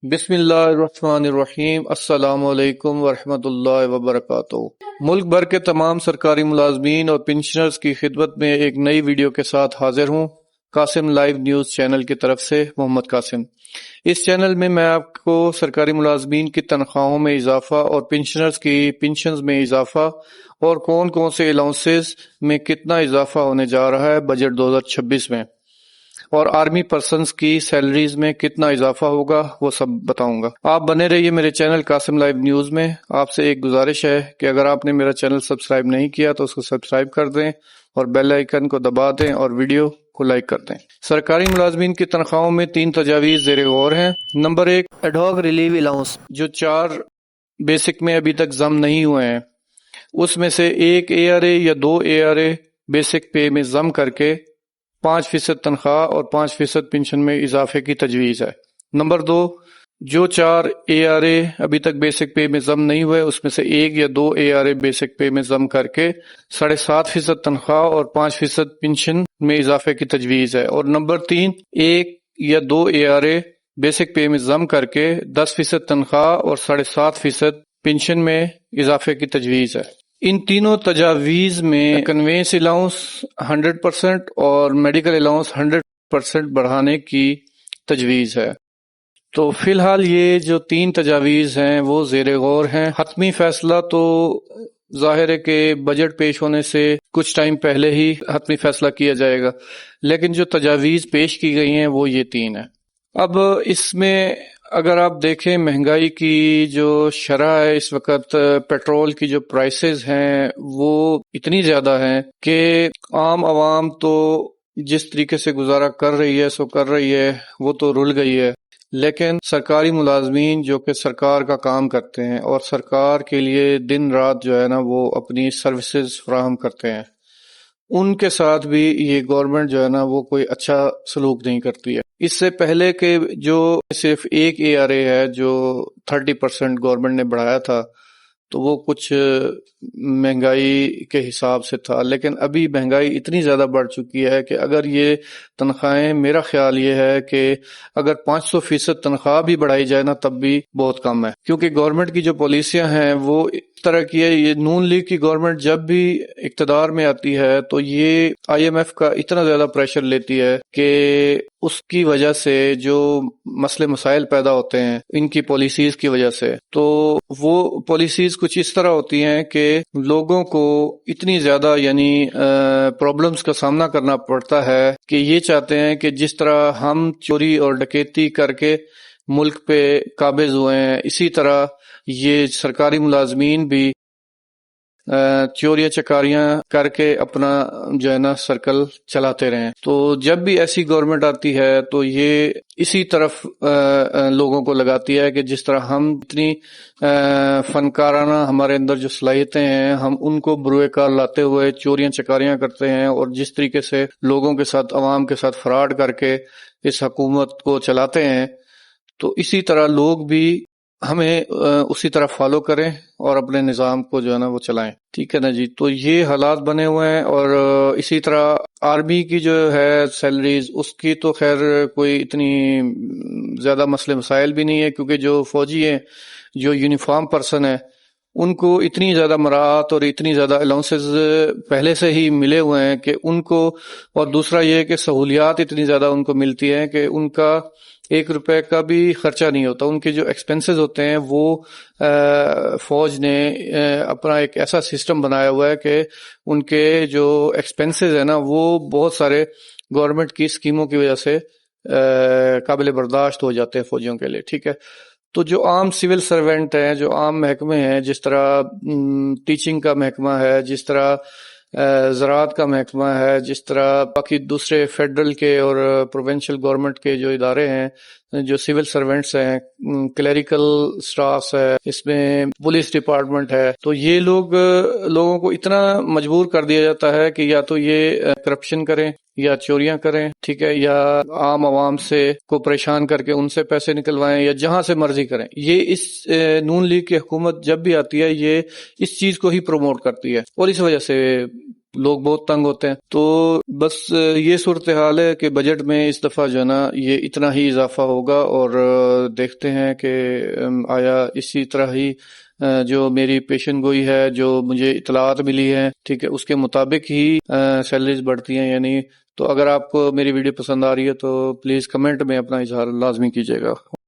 بسم اللہ الرحمن الرحیم۔ السلام علیکم ورحمۃ اللہ وبرکاتہ۔ ملک بھر کے تمام سرکاری ملازمین اور پنشنرز کی خدمت میں ایک نئی ویڈیو کے ساتھ حاضر ہوں۔ قاسم لائیو نیوز چینل کی طرف سے محمد قاسم۔ اس چینل میں آپ کو سرکاری ملازمین کی تنخواہوں میں اضافہ اور پنشنرز کی پنشنز میں اضافہ اور کون کون سے الاؤنسز میں کتنا اضافہ ہونے جا رہا ہے بجٹ 2026 میں، اور آرمی پرسنز کی سیلریز میں کتنا اضافہ ہوگا وہ سب بتاؤں گا۔ آپ بنے رہیے میرے چینل قاسم لائیو نیوز میں۔ آپ سے ایک گزارش ہے کہ اگر آپ نے میرا چینل سبسکرائب نہیں کیا تو اس کو سبسکرائب کر دیں اور بیل آئیکن کو دبا دیں اور ویڈیو کو لائک کر دیں۔ سرکاری ملازمین کی تنخواہوں میں 3 تجاویز زیر غور ہیں۔ نمبر 1، ایڈہاک ریلیف الاؤنس جو 4 بیسک میں ابھی تک ضم نہیں ہوئے ہیں، اس میں سے 1 ARA یا 2 ARA بیسک پے میں ضم کر کے 5% تنخواہ اور 5% پنشن میں اضافے کی تجویز ہے۔ نمبر 2، جو 4 ARA ابھی تک بیسک پے میں ضم نہیں ہوئے، اس میں سے 1 یا 2 ARA بیسک پے میں ضم کر کے 7.5% تنخواہ اور 5% پنشن میں اضافے کی تجویز ہے۔ اور نمبر 3، 1 یا 2 ARA بیسک پے میں ضم کر کے 10% تنخواہ اور 7.5% پنشن میں اضافے کی تجویز ہے۔ ان تینوں تجاویز میں کنوینس الاؤنس 100% اور میڈیکل الاؤنس 100% بڑھانے کی تجویز ہے۔ تو فی الحال یہ جو 3 تجاویز ہیں وہ زیر غور ہیں۔ حتمی فیصلہ تو ظاہر ہے کہ بجٹ پیش ہونے سے کچھ ٹائم پہلے ہی حتمی فیصلہ کیا جائے گا، لیکن جو تجاویز پیش کی گئی ہیں وہ یہ 3 ہیں۔ اب اس میں اگر آپ دیکھیں مہنگائی کی جو شرح ہے اس وقت، پیٹرول کی جو پرائسز ہیں وہ اتنی زیادہ ہیں کہ عام عوام تو جس طریقے سے گزارا کر رہی ہے سو کر رہی ہے، وہ تو رل گئی ہے، لیکن سرکاری ملازمین جو کہ سرکار کا کام کرتے ہیں اور سرکار کے لیے دن رات جو ہے نا وہ اپنی سروسز فراہم کرتے ہیں، ان کے ساتھ بھی یہ گورنمنٹ جو ہے نا وہ کوئی اچھا سلوک نہیں کرتی ہے۔ اس سے پہلے کہ جو صرف 1 ARA ہے جو 30% گورنمنٹ نے بڑھایا تھا تو وہ کچھ مہنگائی کے حساب سے تھا، لیکن ابھی مہنگائی اتنی زیادہ بڑھ چکی ہے کہ اگر یہ تنخواہیں، میرا خیال یہ ہے کہ اگر 500% تنخواہ بھی بڑھائی جائے نا تب بھی بہت کم ہے، کیونکہ گورنمنٹ کی جو پالیسیاں ہیں وہ اس طرح کی ہے۔ یہ نون لیگ کی گورنمنٹ جب بھی اقتدار میں آتی ہے تو یہ IMF کا اتنا زیادہ پریشر لیتی ہے کہ اس کی وجہ سے جو مسئلے مسائل پیدا ہوتے ہیں ان کی پالیسیز کی وجہ سے، تو وہ پالیسیز کچھ اس طرح ہوتی ہیں کہ لوگوں کو اتنی زیادہ یعنی پرابلمز کا سامنا کرنا پڑتا ہے کہ یہ چاہتے ہیں کہ جس طرح ہم چوری اور ڈکیتی کر کے ملک پہ قابض ہوئے ہیں، اسی طرح یہ سرکاری ملازمین بھی چوریاں چکاریاں کر کے اپنا جو ہے نا سرکل چلاتے رہیں۔ تو جب بھی ایسی گورنمنٹ آتی ہے تو یہ اسی طرف لوگوں کو لگاتی ہے کہ جس طرح ہم اتنی فنکارانہ ہمارے اندر جو صلاحیتیں ہیں ہم ان کو بروئے کار لاتے ہوئے چوریاں چکاریاں کرتے ہیں، اور جس طریقے سے لوگوں کے ساتھ، عوام کے ساتھ فراڈ کر کے اس حکومت کو چلاتے ہیں، تو اسی طرح لوگ بھی ہمیں اسی طرح فالو کریں اور اپنے نظام کو جو ہے نا وہ چلائیں۔ ٹھیک ہے نا جی، تو یہ حالات بنے ہوئے ہیں۔ اور اسی طرح آرمی کی جو ہے سیلریز، اس کی تو خیر کوئی اتنی زیادہ مسئلے مسائل بھی نہیں ہے، کیونکہ جو فوجی ہیں، جو یونیفارم پرسن ہیں، ان کو اتنی زیادہ مراعات اور اتنی زیادہ الاؤنسز پہلے سے ہی ملے ہوئے ہیں کہ ان کو، اور دوسرا یہ ہے کہ سہولیات اتنی زیادہ ان کو ملتی ہیں کہ ان کا 1 روپے کا بھی خرچہ نہیں ہوتا۔ ان کے جو ایکسپنسز ہوتے ہیں وہ فوج نے اپنا ایک ایسا سسٹم بنایا ہوا ہے کہ ان کے جو ایکسپنسز ہیں نا وہ بہت سارے گورنمنٹ کی اسکیموں کی وجہ سے قابل برداشت ہو جاتے ہیں فوجیوں کے لیے۔ ٹھیک ہے، تو جو عام سول سروینٹ ہیں، جو عام محکمے ہیں، جس طرح ٹیچنگ کا محکمہ ہے، جس طرح زراعت کا محکمہ ہے، جس طرح باقی دوسرے فیڈرل کے اور پروونشل گورنمنٹ کے جو ادارے ہیں، جو سول سرونٹس ہیں، کلیریکل سٹافز ہے، اس میں پولیس ڈپارٹمنٹ ہے، تو یہ لوگوں کو اتنا مجبور کر دیا جاتا ہے کہ یا تو یہ کرپشن کریں یا چوریاں کریں، ٹھیک ہے، یا عام عوام سے کو پریشان کر کے ان سے پیسے نکلوائیں یا جہاں سے مرضی کریں۔ یہ اس نون لیگ کی حکومت جب بھی آتی ہے یہ اس چیز کو ہی پروموٹ کرتی ہے، اور اس وجہ سے لوگ بہت تنگ ہوتے ہیں. تو بس یہ صورتحال ہے کہ بجٹ میں اس دفعہ جو ہے نا یہ اتنا ہی اضافہ ہوگا، اور دیکھتے ہیں کہ آیا اسی طرح ہی جو میری پیشن گوئی ہے، جو مجھے اطلاعات ملی ہے، ٹھیک ہے، اس کے مطابق ہی سیلریز بڑھتی ہیں یا نہیں. تو اگر آپ کو میری ویڈیو پسند آ رہی ہے تو پلیز کمنٹ میں اپنا اظہار لازمی کیجیے گا.